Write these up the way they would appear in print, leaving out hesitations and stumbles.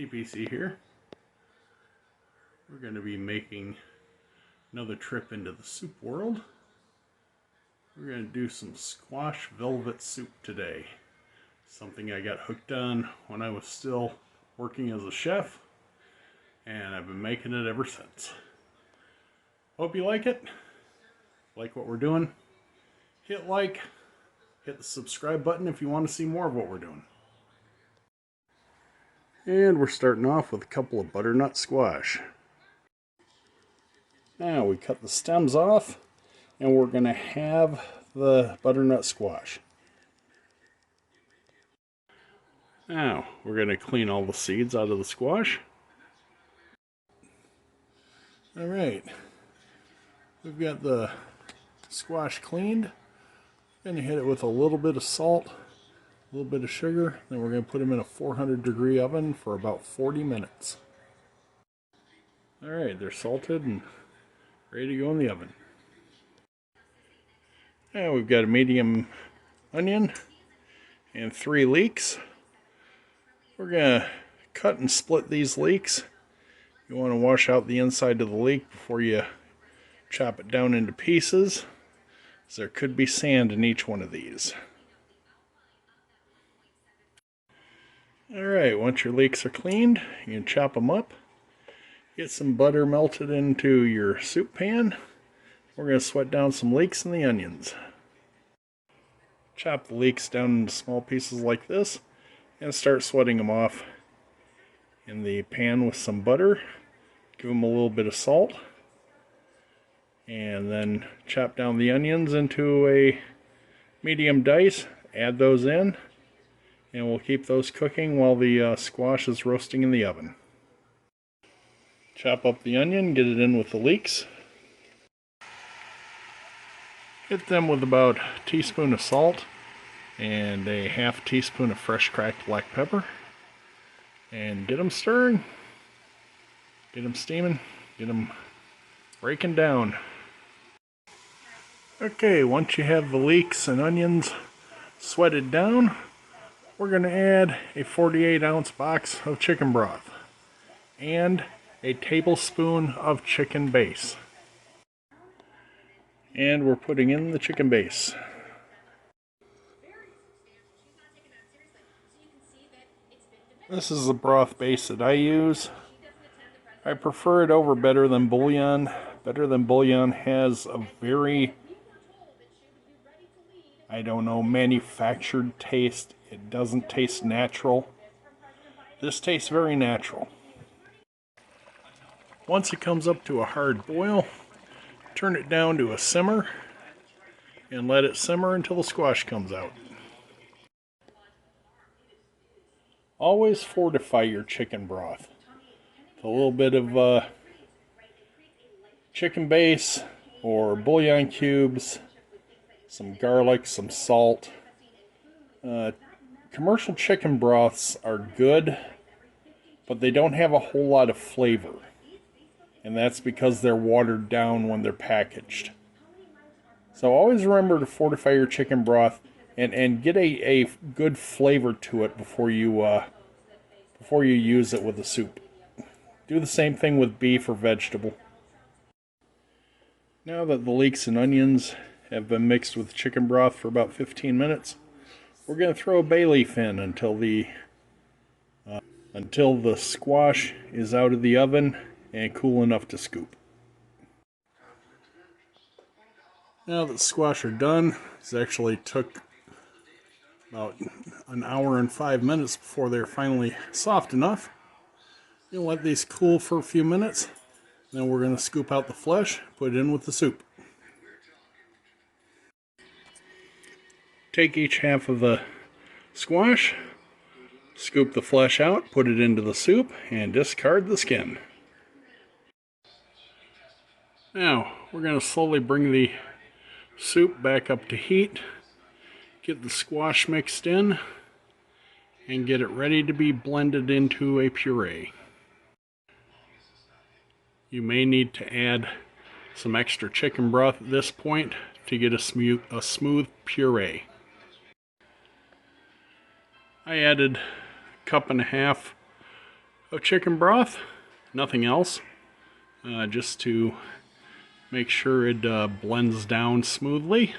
TPC here. We're going to be making another trip into the soup world. We're going to do some squash velvet soup today. Something I got hooked on when I was still working as a chef, and I've been making it ever since. Hope you like it. Like what we're doing. Hit like, hit the subscribe button if you want to see more of what we're doing. And we're starting off with a couple of butternut squash. Now we cut the stems off, and we're going to have the butternut squash. Now we're going to clean all the seeds out of the squash. Alright, we've got the squash cleaned. Going to hit it with a little bit of salt, a little bit of sugar, then we're going to put them in a 400-degree oven for about 40 minutes. Alright, they're salted and ready to go in the oven. Now we've got a medium onion and 3 leeks. We're going to cut and split these leeks. You want to wash out the inside of the leek before you chop it down into pieces, as there could be sand in each one of these. Alright, once your leeks are cleaned, you can chop them up. Get some butter melted into your soup pan. We're going to sweat down some leeks and the onions. Chop the leeks down into small pieces like this and start sweating them off in the pan with some butter. Give them a little bit of salt. And then chop down the onions into a medium dice. Add those in. And we'll keep those cooking while the squash is roasting in the oven. Chop up the onion, get it in with the leeks. Hit them with about a teaspoon of salt and a half teaspoon of fresh cracked black pepper. And get them stirring. Get them steaming. Get them breaking down. Okay, once you have the leeks and onions sweated down, we're going to add a 48-ounce box of chicken broth and a tablespoon of chicken base. And we're putting in the chicken base. This is the broth base that I use. I prefer it over Better Than Bouillon. Better Than Bouillon has a very, manufactured taste. It doesn't taste natural. This tastes very natural. Once it comes up to a hard boil, turn it down to a simmer and let it simmer until the squash comes out. Always fortify your chicken broth with a little bit of chicken base or bouillon cubes, some garlic, some salt. Commercial chicken broths are good, but they don't have a whole lot of flavor. And that's because they're watered down when they're packaged. So always remember to fortify your chicken broth and get a good flavor to it before you use it with the soup. Do the same thing with beef or vegetable. Now that the leeks and onions have been mixed with chicken broth for about 15 minutes, we're going to throw a bay leaf in until the squash is out of the oven and cool enough to scoop. Now that the squash are done, it actually took about an hour and 5 minutes before they're finally soft enough. You'll let these cool for a few minutes, then we're going to scoop out the flesh, put it in with the soup. Take each half of the squash, scoop the flesh out, put it into the soup, and discard the skin. Now, we're going to slowly bring the soup back up to heat, get the squash mixed in, and get it ready to be blended into a puree. You may need to add some extra chicken broth at this point to get a smooth puree. I added a cup and a half of chicken broth, nothing else, just to make sure it blends down smoothly,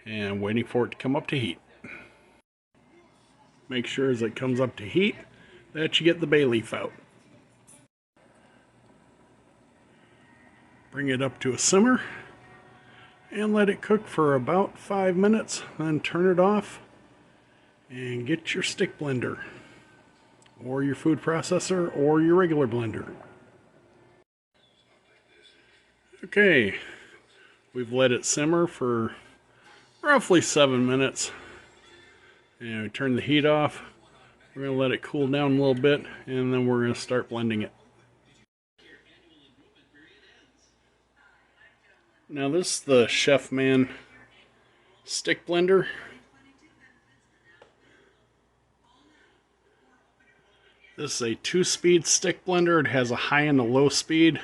and waiting for it to come up to heat. Make sure as it comes up to heat that you get the bay leaf out. Bring it up to a simmer and let it cook for about 5 minutes, then turn it off and get your stick blender or your food processor or your regular blender. Okay, we've let it simmer for roughly 7 minutes, and we turn the heat off. We're going to let it cool down a little bit, and then we're going to start blending it. Now this is the Chef Man stick blender. This is a 2-speed stick blender. It has a high and a low speed,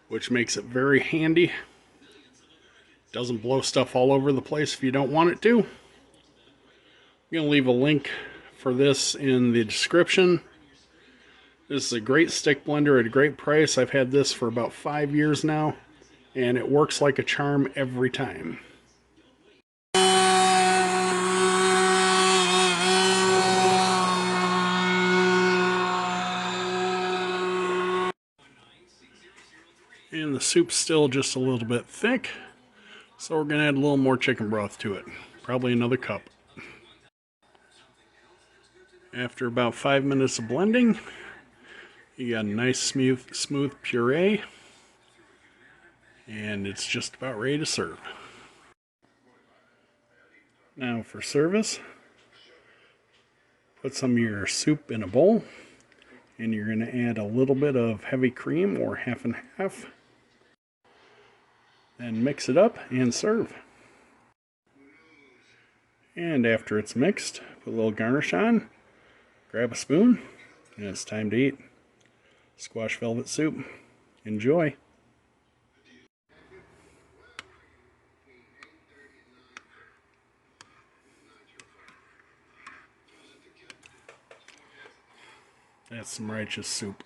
which makes it very handy. Doesn't blow stuff all over the place if you don't want it to. I'm going to leave a link for this in the description. This is a great stick blender at a great price. I've had this for about 5 years now, and it works like a charm every time. And the soup's still just a little bit thick, so we're going to add a little more chicken broth to it. Probably another cup. After about 5 minutes of blending, you got a nice smooth puree, and it's just about ready to serve. Now for service, put some of your soup in a bowl, and you're going to add a little bit of heavy cream or half and half. Then mix it up and serve. And after it's mixed, put a little garnish on, grab a spoon, and it's time to eat. Squash velvet soup. Enjoy. That's some righteous soup.